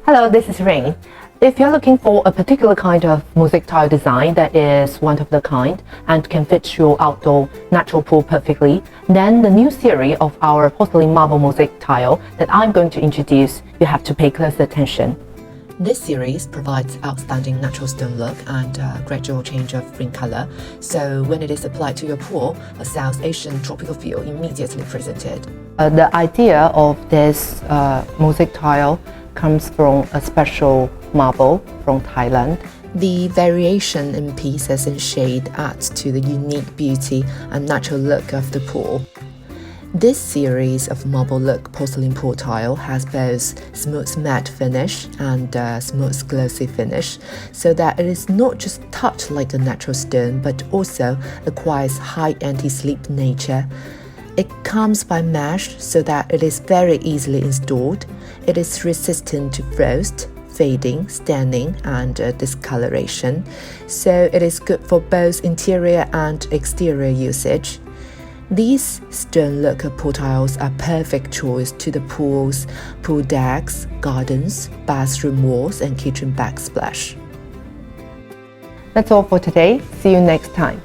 Hello, this is Rain. If you're looking for a particular kind of mosaic tile design that is one of the kind and can fit your outdoor natural pool perfectly, then the new series of our porcelain marble mosaic tile that I'm going to introduce, you have to pay close attention. This series provides outstanding natural stone look and gradual change of green color, so when it is applied to your pool, a South Asian tropical feel immediately presented. The idea of this mosaic tile comes from a special marble from Thailand. The variation in pieces and shade adds to the unique beauty and natural look of the pool. This series of marble look porcelain pool tile has both smooth matte finish and smooth glossy finish, so that it is not just touched like a natural stone but also acquires high anti-slip nature. It comes by mesh so that it is very easily installed. It is resistant to frost, fading, staining, and discoloration, so it is good for both interior and exterior usage. These stone lacquer pool tiles are perfect choice to the pools, pool decks, gardens, bathroom walls, and kitchen backsplash. That's all for today. See you next time.